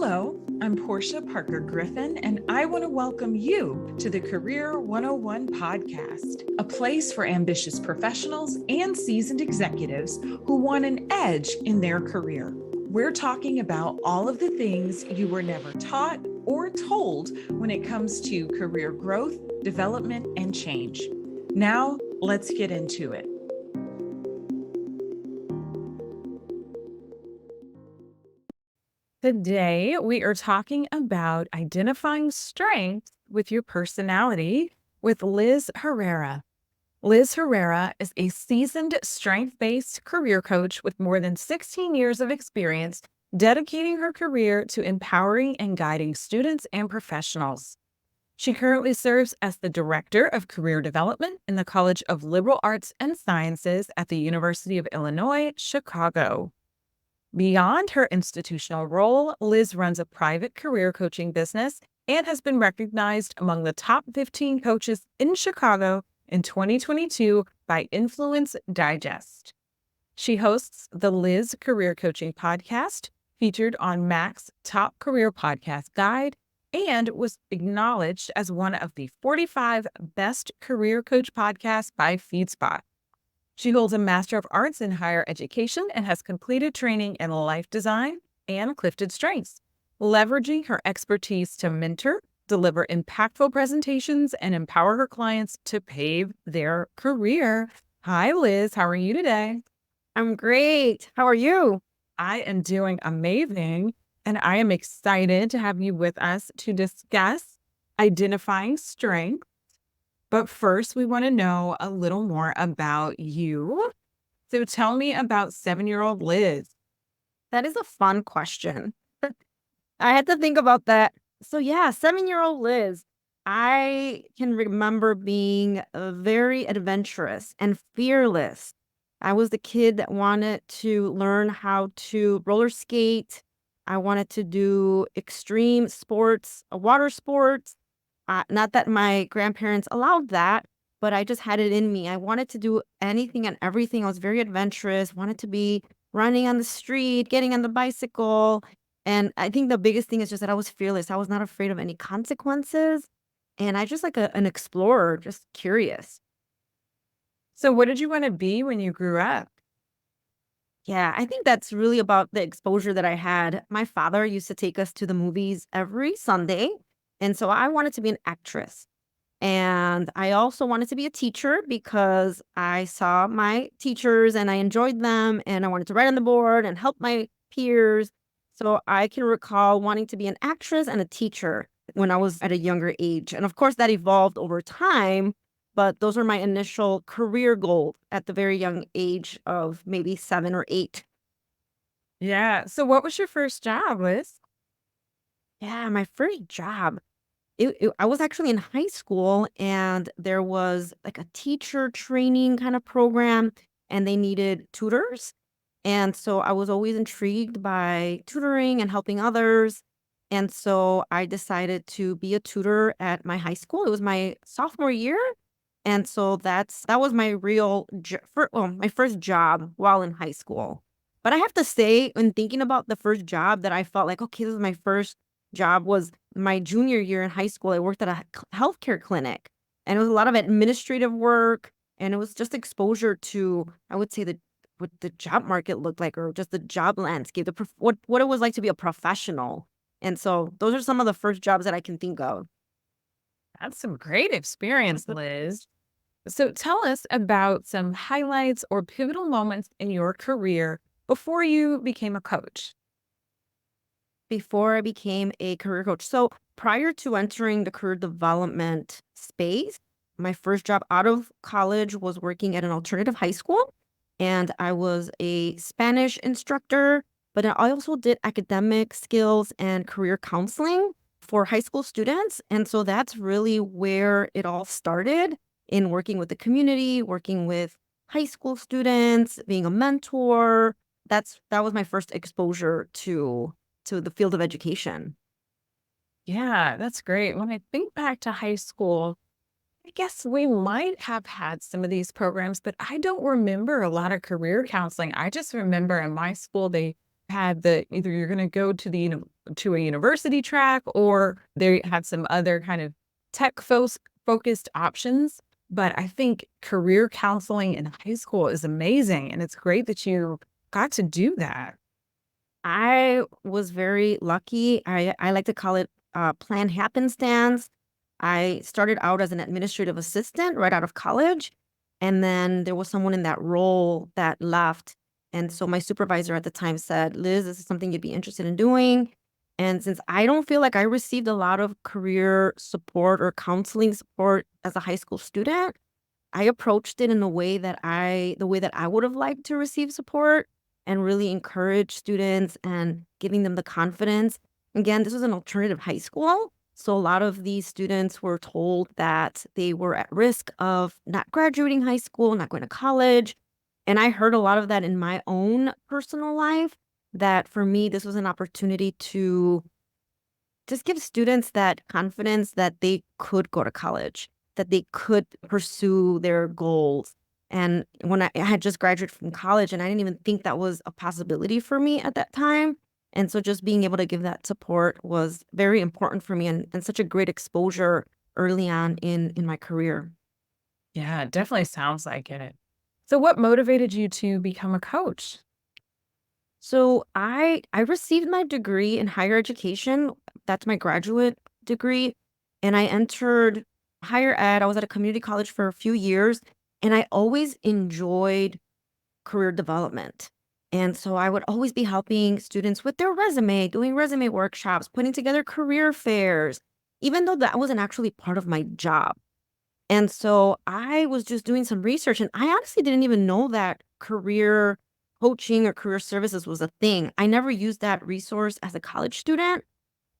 Hello, I'm Porschia Parker Griffin, and I want to welcome you to the Career 101 podcast, a place for ambitious professionals and seasoned executives who want an edge in their career. We're talking about all of the things you were never taught or told when it comes to career growth, development, and change. Now, let's get into it. Today, we are talking about identifying strengths with your personality with Liz Herrera. Liz Herrera is a seasoned strength-based career coach with more than 16 years of experience, dedicating her career to empowering and guiding students and professionals. She currently serves as the Director of Career Development in the College of Liberal Arts and Sciences at the University of Illinois, Chicago. Beyond her institutional role, Liz runs a private career coaching business and has been recognized among the top 15 coaches in Chicago in 2022 by Influence Digest. She hosts the Liz Career Coaching Podcast, featured on Mac's Top Career Podcast Guide, and was acknowledged as one of the 45 best career coach podcasts by FeedSpot. She holds a Master of Arts in Higher Education and has completed training in life design and CliftonStrengths, leveraging her expertise to mentor, deliver impactful presentations, and empower her clients to pave their career. Hi, Liz. How are you today? I'm great. How are you? I am doing amazing, and I am excited to have you with us to discuss identifying strengths. But first, we want to know a little more about you. So tell me about 7-year-old Liz. That is a fun question. I had to think about that. So yeah, 7-year-old Liz. I can remember being very adventurous and fearless. I was the kid that wanted to learn how to roller skate. I wanted to do extreme sports, water sports. Not that my grandparents allowed that, but I just had it in me. I wanted to do anything and everything. I was very adventurous, wanted to be running on the street, getting on the bicycle. And I think the biggest thing is just that I was fearless. I was not afraid of any consequences. And I just like an explorer, just curious. So what did you want to be when you grew up? Yeah, I think that's really about the exposure that I had. My father used to take us to the movies every Sunday. And so I wanted to be an actress. And I also wanted to be a teacher because I saw my teachers and I enjoyed them and I wanted to write on the board and help my peers. So I can recall wanting to be an actress and a teacher when I was at a younger age. And of course, that evolved over time. But those are my initial career goals at the very young age of maybe 7 or 8. Yeah. So what was your first job, Liz? Yeah, my first job. I was actually in high school and there was like a teacher training kind of program and they needed tutors. And so I was always intrigued by tutoring and helping others. And so I decided to be a tutor at my high school. It was my sophomore year. And so that was my my first job while in high school. But I have to say, when thinking about the first job that I felt like, okay, this is my first job was my junior year in high school. I worked at a healthcare clinic and it was a lot of administrative work and it was just exposure to, I would say, what the job market looked like or just the job landscape, what it was like to be a professional. And so those are some of the first jobs that I can think of. That's some great experience, Liz. So tell us about some highlights or pivotal moments in your career before you became a coach. Before I became a career coach. So prior to entering the career development space, my first job out of college was working at an alternative high school. And I was a Spanish instructor, but I also did academic skills and career counseling for high school students. And so that's really where it all started in working with the community, working with high school students, being a mentor. That was my first exposure to the field of education. Yeah, that's great. When I think back to high school, I guess we might have had some of these programs, but I don't remember a lot of career counseling. I just remember in my school, they had the either you're going to go to to a university track, or they had some other kind of focused options. But I think career counseling in high school is amazing, and it's great that you got to do that. I was very lucky. I like to call it plan happenstance. I started out as an administrative assistant right out of college. And then there was someone in that role that left. And so my supervisor at the time said, Liz, this is something you'd be interested in doing. And since I don't feel like I received a lot of career support or counseling support as a high school student, I approached it in the way that I would have liked to receive support and really encourage students and giving them the confidence. Again, this was an alternative high school. So a lot of these students were told that they were at risk of not graduating high school, not going to college. And I heard a lot of that in my own personal life, that for me, this was an opportunity to just give students that confidence that they could go to college, that they could pursue their goals. And when I had just graduated from college, and I didn't even think that was a possibility for me at that time. And so just being able to give that support was very important for me, and such a great exposure early on in my career. Yeah, it definitely sounds like it. So what motivated you to become a coach? So I received my degree in higher education. That's my graduate degree. And I entered higher ed. I was at a community college for a few years, and I always enjoyed career development. And so I would always be helping students with their resume, doing resume workshops, putting together career fairs, even though that wasn't actually part of my job. And so I was just doing some research, and I honestly didn't even know that career coaching or career services was a thing. I never used that resource as a college student.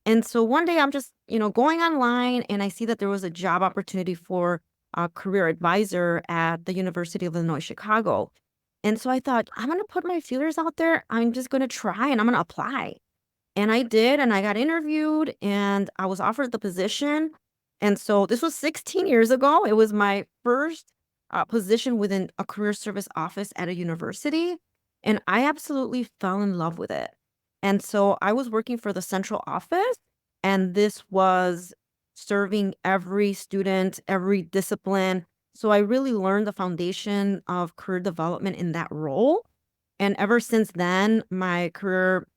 And so one day I'm just, going online, and I see that there was a job opportunity for a career advisor at the University of Illinois, Chicago. And so I thought, I'm going to put my feelers out there. I'm just going to try and I'm going to apply. And I did, and I got interviewed, and I was offered the position. And so this was 16 years ago. It was my first position within a career service office at a university. And I absolutely fell in love with it. And so I was working for the central office, and this was serving every student, every discipline. So I really learned the foundation of career development in that role. And ever since then, my career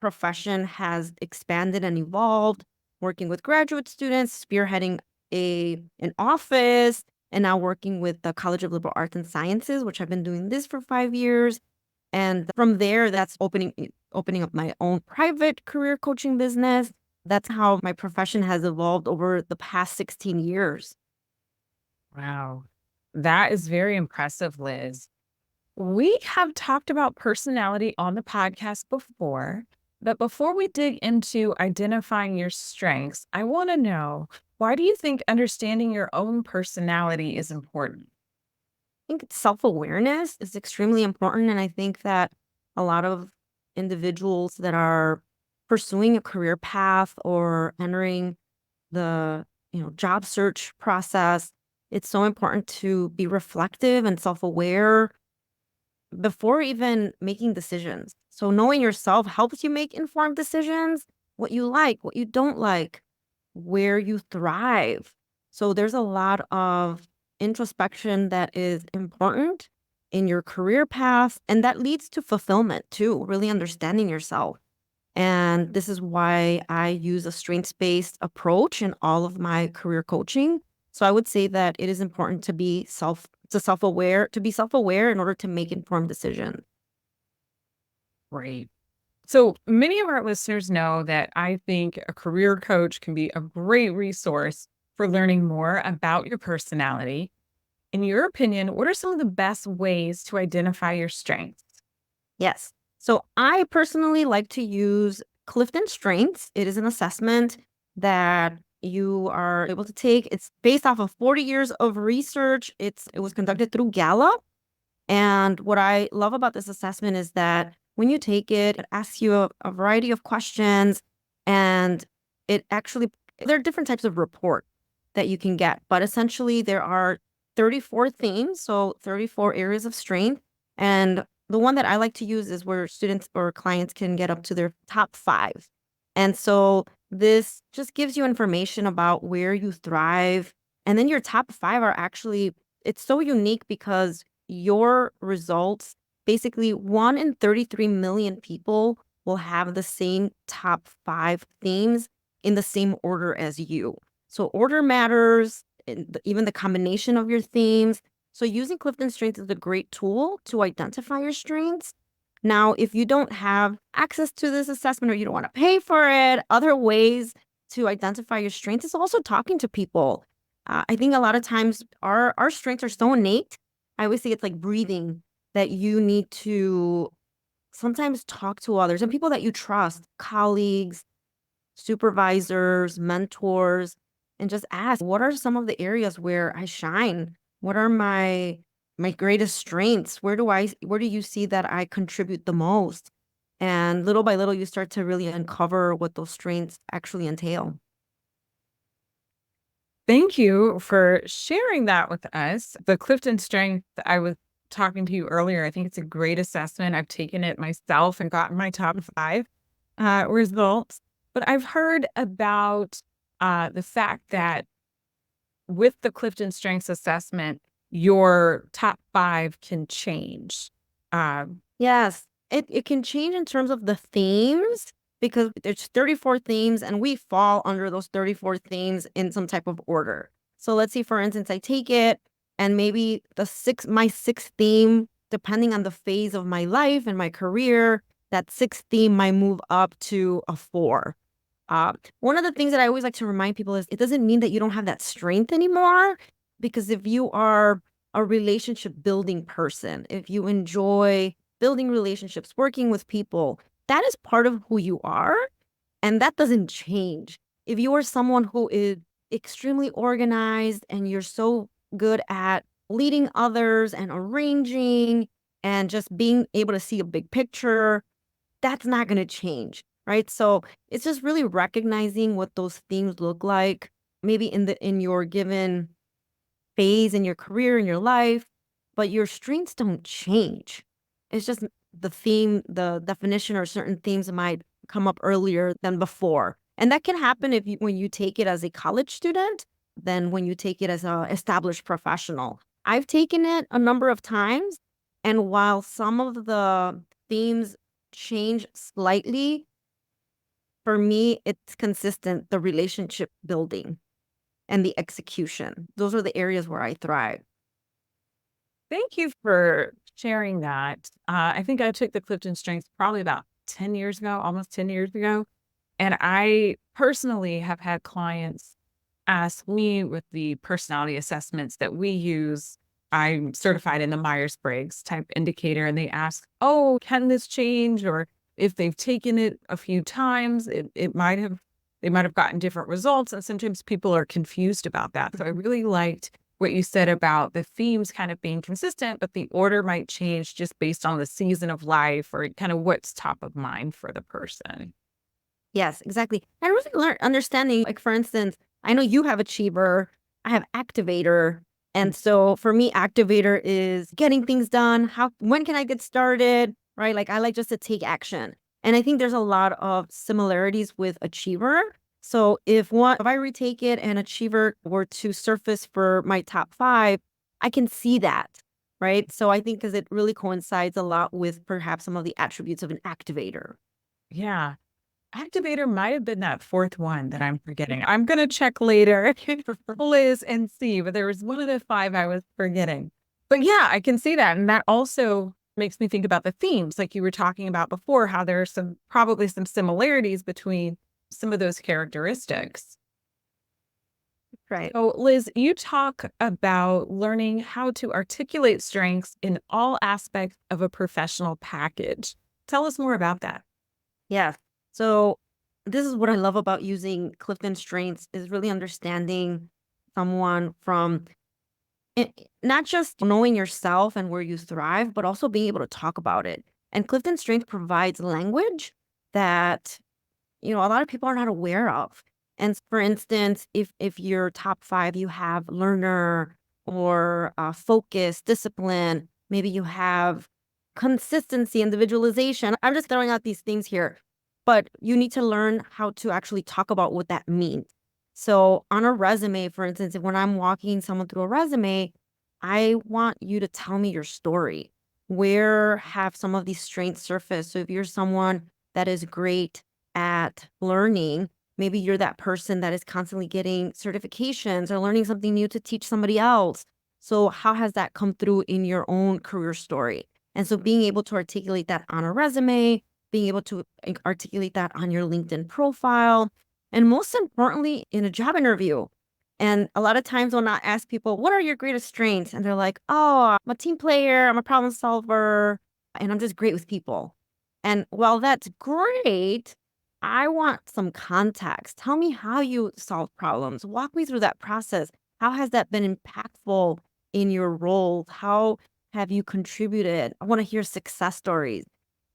profession has expanded and evolved, working with graduate students, spearheading an office, and now working with the College of Liberal Arts and Sciences, which I've been doing this for 5 years. And from there, that's opening up my own private career coaching business. That's how my profession has evolved over the past 16 years. Wow. That is very impressive, Liz. We have talked about personality on the podcast before, but before we dig into identifying your strengths, I want to know, why do you think understanding your own personality is important? Think self-awareness is extremely important, and I think that a lot of individuals that are pursuing a career path or entering the, job search process, it's so important to be reflective and self-aware before even making decisions. So knowing yourself helps you make informed decisions, what you like, what you don't like, where you thrive. So there's a lot of introspection that is important in your career path, and that leads to fulfillment too, really understanding yourself. And this is why I use a strengths-based approach in all of my career coaching. So I would say that it is important to be self-aware in order to make informed decisions. Great. So many of our listeners know that I think a career coach can be a great resource for learning more about your personality. In your opinion, what are some of the best ways to identify your strengths? Yes. So I personally like to use CliftonStrengths. It is an assessment that you are able to take. It's based off of 40 years of research. It was conducted through Gallup. And what I love about this assessment is that when you take it, it asks you a variety of questions, and it actually, there are different types of report that you can get, but essentially there are 34 themes, so 34 areas of strength. And the one that I like to use is where students or clients can get up to their top 5. And so this just gives you information about where you thrive. And then your top 5 are actually, it's so unique because your results, basically 1 in 33 million people will have the same top 5 themes in the same order as you. So order matters, and even the combination of your themes. So using Clifton Strengths is a great tool to identify your strengths. Now, if you don't have access to this assessment or you don't want to pay for it, other ways to identify your strengths is also talking to people. I think a lot of times our strengths are so innate. I always say it's like breathing, that you need to sometimes talk to others and people that you trust, colleagues, supervisors, mentors, and just ask, what are some of the areas where I shine? What are my greatest strengths? Where do you see that I contribute the most? And little by little you start to really uncover what those strengths actually entail. Thank you for sharing that with us. The Clifton Strength, I was talking to you earlier. I think it's a great assessment. I've taken it myself and gotten my top 5 results. But I've heard about the fact that with the Clifton Strengths assessment, your top 5 can change. Um, Yes, it can change in terms of the themes because there's 34 themes and we fall under those 34 themes in some type of order. So let's say, for instance, I take it and maybe my sixth theme, depending on the phase of my life and my career, that sixth theme might move up to a 4. One of the things that I always like to remind people is it doesn't mean that you don't have that strength anymore, because if you are a relationship building person, if you enjoy building relationships, working with people, that is part of who you are. And that doesn't change. If you are someone who is extremely organized and you're so good at leading others and arranging and just being able to see a big picture, that's not going to change, right? So it's just really recognizing what those themes look like, maybe in your given phase in your career, in your life, but your strengths don't change. It's just the theme, the definition, or certain themes might come up earlier than before. And that can happen when you take it as a college student than when you take it as a established professional. I've taken it a number of times, and while some of the themes change slightly, for me, it's consistent, the relationship building and the execution. Those are the areas where I thrive. Thank you for sharing that. I think I took the Clifton Strengths probably about 10 years ago, almost 10 years ago. And I personally have had clients ask me with the personality assessments that we use. I'm certified in the Myers-Briggs type indicator, and they ask, oh, can this change? Or if they've taken it a few times, they might have gotten different results. And sometimes people are confused about that. So I really liked what you said about the themes kind of being consistent, but the order might change just based on the season of life or kind of what's top of mind for the person. Yes, exactly. And really understanding, like, for instance, I know you have achiever, I have activator. And so for me, activator is getting things done. When can I get started? Right? Like, I like just to take action. And I think there's a lot of similarities with achiever. So if I retake it and achiever were to surface for my top 5, I can see that. Right. So I think because it really coincides a lot with perhaps some of the attributes of an activator. Yeah. Activator might have been that 4th one that I'm forgetting. I'm gonna check later, Liz, and see, but there was one of the 5 I was forgetting. But yeah, I can see that, and that also makes me think about the themes, like you were talking about before, how there are probably some similarities between some of those characteristics. Right. So, Liz, you talk about learning how to articulate strengths in all aspects of a professional package. Tell us more about that. Yeah. So this is what I love about using Clifton Strengths is really understanding someone from not just knowing yourself and where you thrive, but also being able to talk about it. And Clifton Strength provides language that, a lot of people are not aware of. And for instance, if your top 5, you have learner or focus, discipline, maybe you have consistency, individualization. I'm just throwing out these things here, but you need to learn how to actually talk about what that means. So on a resume, for instance, when I'm walking someone through a resume, I want you to tell me your story. Where have some of these strengths surfaced? So if you're someone that is great at learning, maybe you're that person that is constantly getting certifications or learning something new to teach somebody else. So how has that come through in your own career story? And so being able to articulate that on a resume, being able to articulate that on your LinkedIn profile, and most importantly, in a job interview. And a lot of times when I ask people, what are your greatest strengths? And they're like, oh, I'm a team player, I'm a problem solver, and I'm just great with people. And while that's great, I want some context. Tell me how you solve problems. Walk me through that process. How has that been impactful in your role? How have you contributed? I want to hear success stories.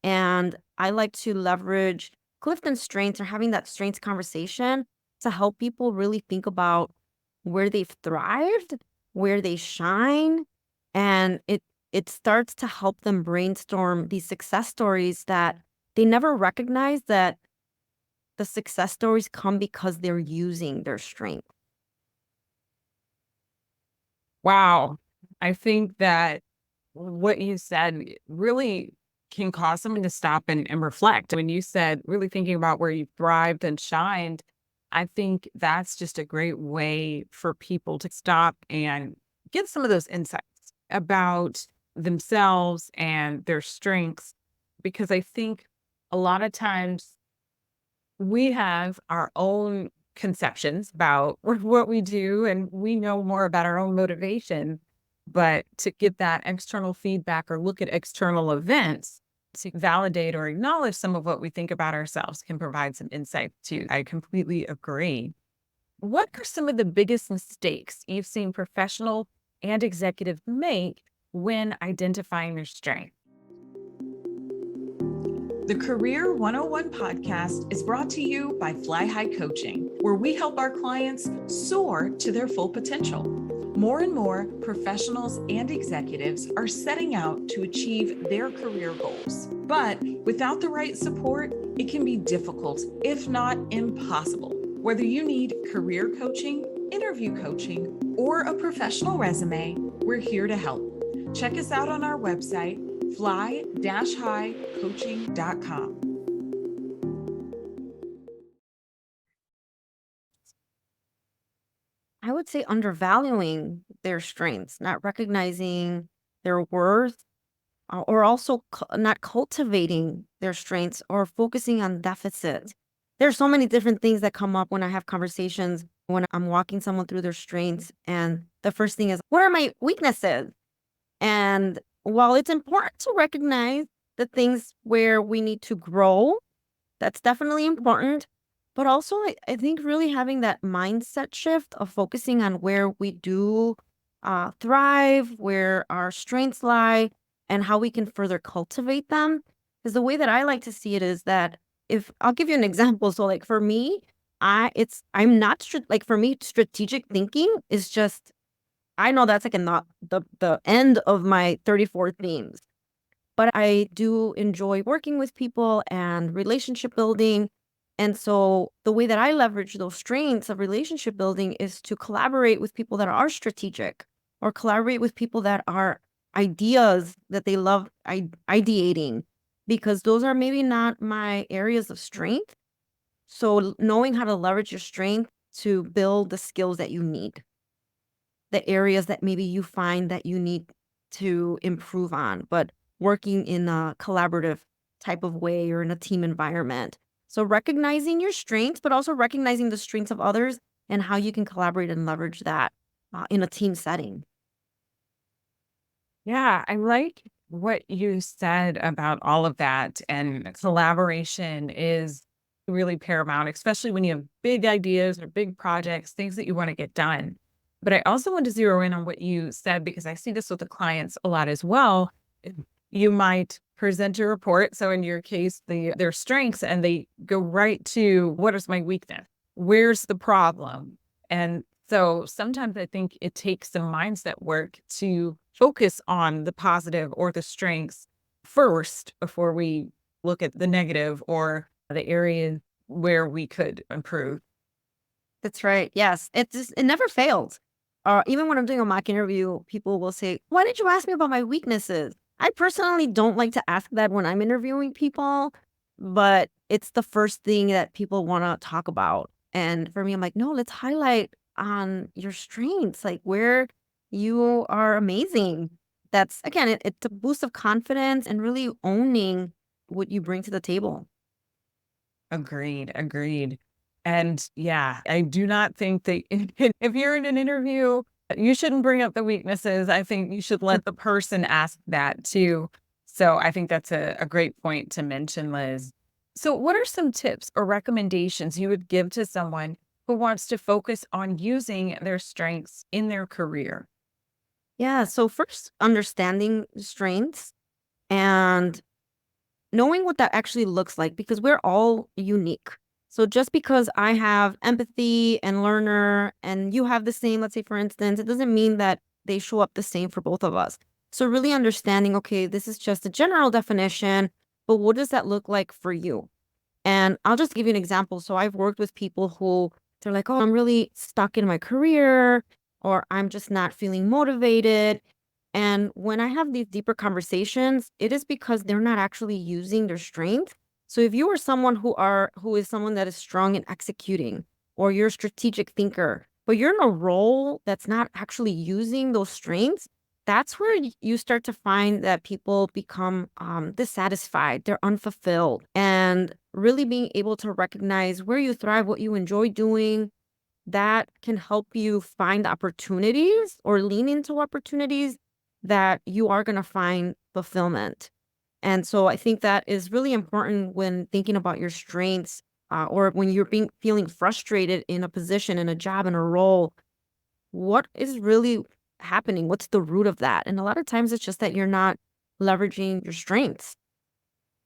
And I like to leverage CliftonStrengths or having that strengths conversation to help people really think about where they've thrived, where they shine, and it starts to help them brainstorm these success stories that they never recognize that the success stories come because they're using their strength. Wow. I think that what you said really can cause someone to stop and reflect. When you said really thinking about where you thrived and shined, I think that's just a great way for people to stop and get some of those insights about themselves and their strengths. Because I think a lot of times we have our own conceptions about what we do and we know more about our own motivation. But to get that external feedback or look at external events to validate or acknowledge some of what we think about ourselves can provide some insight too. I completely agree. What are some of the biggest mistakes you've seen professional and executives make when identifying their strengths? The Career 101 podcast is brought to you by Fly High Coaching, where we help our clients soar to their full potential. More and more professionals and executives are setting out to achieve their career goals. But without the right support, it can be difficult, if not impossible. Whether you need career coaching, interview coaching, or a professional resume, we're here to help. Check us out on our website, fly-highcoaching.com. I would say undervaluing their strengths, not recognizing their worth, or also not cultivating their strengths or focusing on deficits. There's so many different things that come up when I have conversations when I'm walking someone through their strengths. And the first thing is, what are my weaknesses? And while it's important to recognize the things where we need to grow, that's definitely important. But also, I think really having that mindset shift of focusing on where we do thrive, where our strengths lie, and how we can further cultivate them. Because the way that I like to see it is that if I'll give you an example. So, like for me, I'm not like for me, strategic thinking is just I know that's like a not the end of my 34 themes. But I do enjoy working with people and relationship building. And so the way that I leverage those strengths of relationship building is to collaborate with people that are strategic or collaborate with people that are ideas that they love ideating, because those are maybe not my areas of strength. So knowing how to leverage your strength to build the skills that you need, the areas that maybe you find that you need to improve on, but working in a collaborative type of way or in a team environment. So recognizing your strengths, but also recognizing the strengths of others and how you can collaborate and leverage that in a team setting. Yeah, I like what you said about all of that. And collaboration is really paramount, especially when you have big ideas or big projects, things that you want to get done. But I also want to zero in on what you said because I see this with the clients a lot as well. You might present a report. So in your case, their strengths, and they go right to what is my weakness? Where's the problem? And so sometimes I think it takes some mindset work to focus on the positive or the strengths first before we look at the negative or the areas where we could improve. That's right. Yes. It never fails. Even when I'm doing a mock interview, people will say, "Why did you ask me about my weaknesses?" I personally don't like to ask that when I'm interviewing people, but it's the first thing that people want to talk about. And for me, I'm like, no, let's highlight on your strengths, like where you are amazing. That's again, it's a boost of confidence and really owning what you bring to the table. Agreed, agreed. And yeah, I do not think that if you're in an interview, you shouldn't bring up the weaknesses. I think you should let the person ask that too. So I think that's a great point to mention, Liz. So, what are some tips or recommendations you would give to someone who wants to focus on using their strengths in their career? Yeah. So first, understanding strengths and knowing what that actually looks like because we're all unique. So just because I have empathy and learner and you have the same, let's say for instance, it doesn't mean that they show up the same for both of us. So really understanding, okay, this is just a general definition, but what does that look like for you? And I'll just give you an example. So I've worked with people who they're like, oh, I'm really stuck in my career, or I'm just not feeling motivated. And when I have these deeper conversations, it is because they're not actually using their strength. So if you are someone who is someone that is strong in executing, or you're a strategic thinker, but you're in a role that's not actually using those strengths, that's where you start to find that people become dissatisfied, they're unfulfilled, and really being able to recognize where you thrive, what you enjoy doing, that can help you find opportunities or lean into opportunities that you are going to find fulfillment. And so I think that is really important when thinking about your strengths or when you're being feeling frustrated in a position, in a job, in a role. What is really happening? What's the root of that? And a lot of times it's just that you're not leveraging your strengths.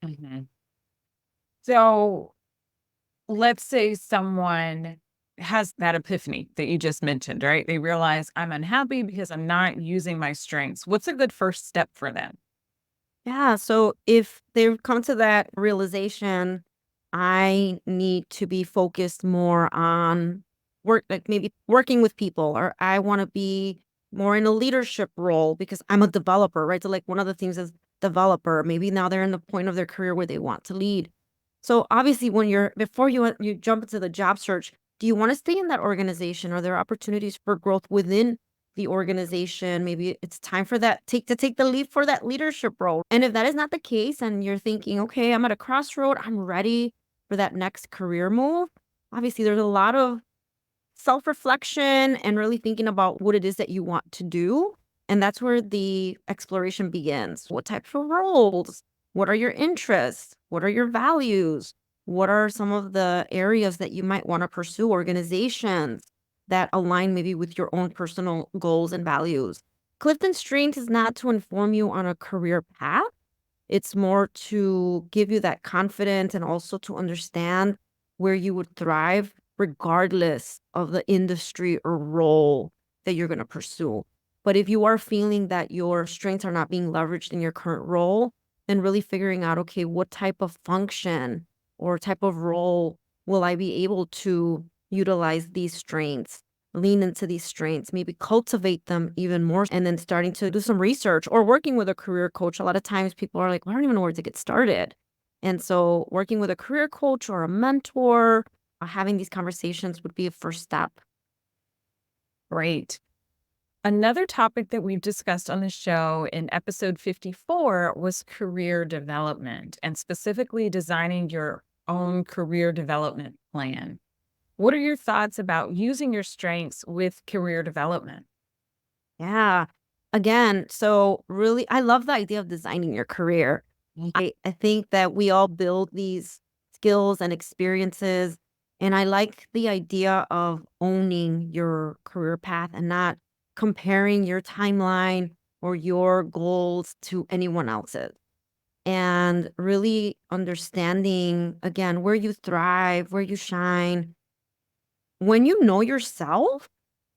Mhm. So, let's say someone has that epiphany that you just mentioned, right? They realize I'm unhappy because I'm not using my strengths. What's a good first step for them? Yeah. So if they've come to that realization, I need to be focused more on work, like maybe working with people, or I want to be more in a leadership role because I'm a developer, right? So, like, one of the things is developer. Maybe now they're in the point of their career where they want to lead. So, obviously, when before you jump into the job search, do you want to stay in that organization? Are there opportunities for growth within the organization? Maybe it's time for that take the leap for that leadership role. And if that is not the case and you're thinking, okay, I'm at a crossroad, I'm ready for that next career move. Obviously, there's a lot of self-reflection and really thinking about what it is that you want to do. And that's where the exploration begins. What types of roles? What are your interests? What are your values? What are some of the areas that you might want to pursue, organizations that align maybe with your own personal goals and values? Clifton Strengths is not to inform you on a career path. It's more to give you that confidence and also to understand where you would thrive regardless of the industry or role that you're going to pursue. But if you are feeling that your strengths are not being leveraged in your current role, then really figuring out, okay, what type of function or type of role will I be able to utilize these strengths, lean into these strengths, maybe cultivate them even more, and then starting to do some research or working with a career coach. A lot of times people are like, well, I don't even know where to get started. And so working with a career coach or a mentor, having these conversations would be a first step. Great. Another topic that we've discussed on the show in episode 54 was career development and specifically designing your own career development plan. What are your thoughts about using your strengths with career development? Yeah. Again, so really, I love the idea of designing your career. I think that we all build these skills and experiences. And I like the idea of owning your career path and not comparing your timeline or your goals to anyone else's. And really understanding, again, where you thrive, where you shine. When you know yourself,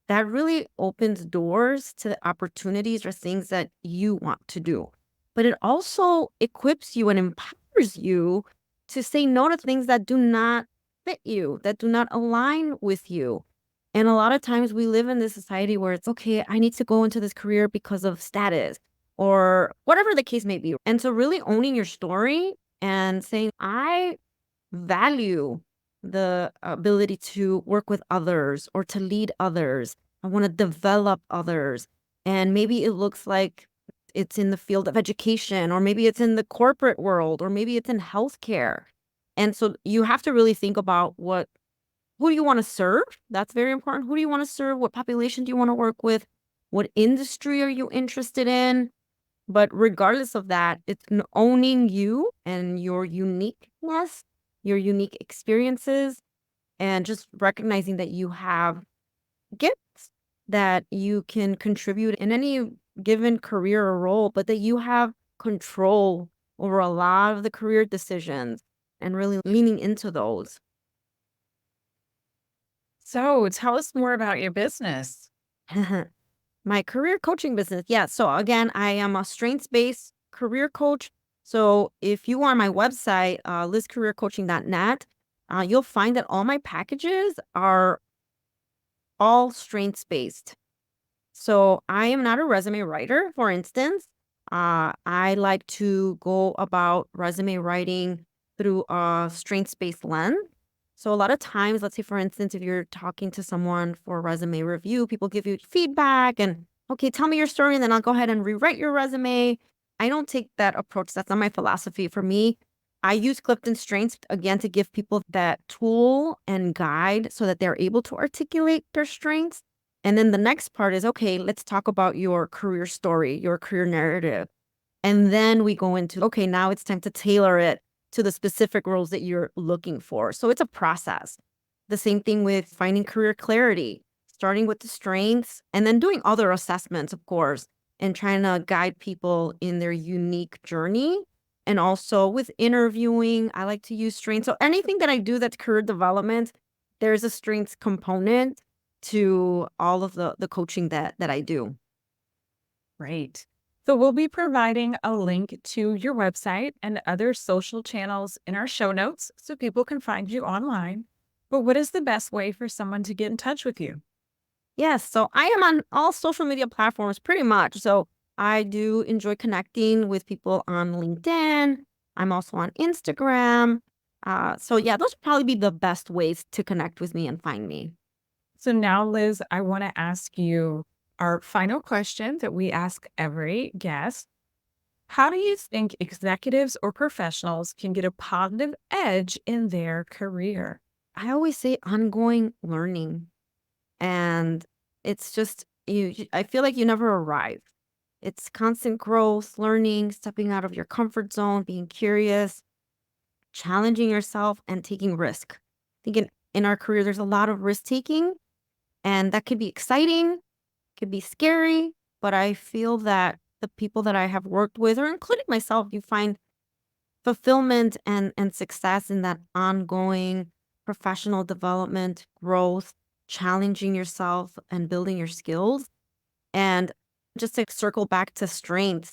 that really opens doors to opportunities or things that you want to do. but it also equips you and empowers you to say no to things that do not fit you, that do not align with you. And a lot of times we live in this society where it's okay, I need to go into this career because of status or whatever the case may be. And so really owning your story and saying, I value the ability to work with others or to lead others. I want to develop others. And maybe it looks like it's in the field of education, or maybe it's in the corporate world, or maybe it's in healthcare. And so you have to really think about who do you want to serve? That's very important. Who do you want to serve? What population do you want to work with? What industry are you interested in? But regardless of that, it's owning you and your uniqueness, your unique experiences, and just recognizing that you have gifts that you can contribute in any given career or role, but that you have control over a lot of the career decisions and really leaning into those. So tell us more about your business. My career coaching business. Yeah. So again, I am a strengths-based career coach. So if you are on my website, lizcareercoaching.net, you'll find that all my packages are all strengths-based. So I am not a resume writer, for instance. I like to go about resume writing through a strengths-based lens. So a lot of times, let's say, for instance, if you're talking to someone for a resume review, people give you feedback and, okay, tell me your story, and then I'll go ahead and rewrite your resume. I don't take that approach. That's not my philosophy. For me, I use CliftonStrengths, again, to give people that tool and guide so that they're able to articulate their strengths. And then the next part is, okay, let's talk about your career story, your career narrative. And then we go into, okay, now it's time to tailor it to the specific roles that you're looking for. So it's a process. The same thing with finding career clarity, starting with the strengths and then doing other assessments, of course, and trying to guide people in their unique journey. And also with interviewing, I like to use strengths. So anything that I do that's career development, there's a strengths component to all of the coaching that I do. Great. So we'll be providing a link to your website and other social channels in our show notes so people can find you online. But what is the best way for someone to get in touch with you? Yes, so I am on all social media platforms pretty much. So I do enjoy connecting with people on LinkedIn. I'm also on Instagram. So yeah, those would probably be the best ways to connect with me and find me. So now, Liz, I want to ask you our final question that we ask every guest. How do you think executives or professionals can get a positive edge in their career? I always say ongoing learning. And it's just I feel like you never arrive. It's constant growth, learning, stepping out of your comfort zone, being curious, challenging yourself and taking risk. I think in our career there's a lot of risk taking, and that could be exciting, could be scary, but I feel that the people that I have worked with, or including myself, you find fulfillment and success in that ongoing professional development, growth, challenging yourself and building your skills. And just to circle back to strengths,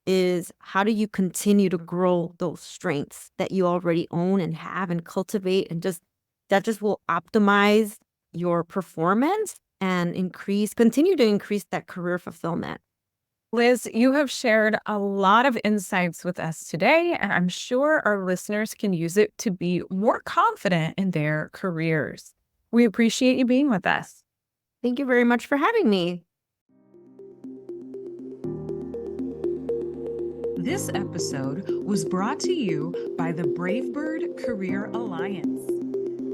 is how do you continue to grow those strengths that you already own and have and cultivate, and just that just will optimize your performance and continue to increase that career fulfillment. Liz, you have shared a lot of insights with us today, and I'm sure our listeners can use it to be more confident in their careers. We appreciate you being with us. Thank you very much for having me. This episode was brought to you by the Bravebird Career Alliance,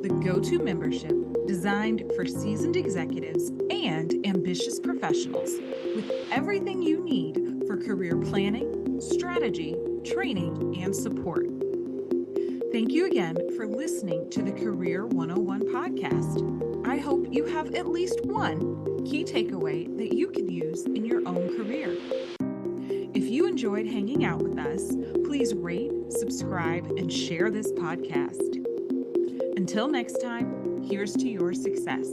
the go-to membership designed for seasoned executives and ambitious professionals with everything you need for career planning, strategy, training, and support. Thank you again for listening to the Career 101 podcast. I hope you have at least one key takeaway that you can use in your own career. If you enjoyed hanging out with us, please rate, subscribe, and share this podcast. Until next time, here's to your success.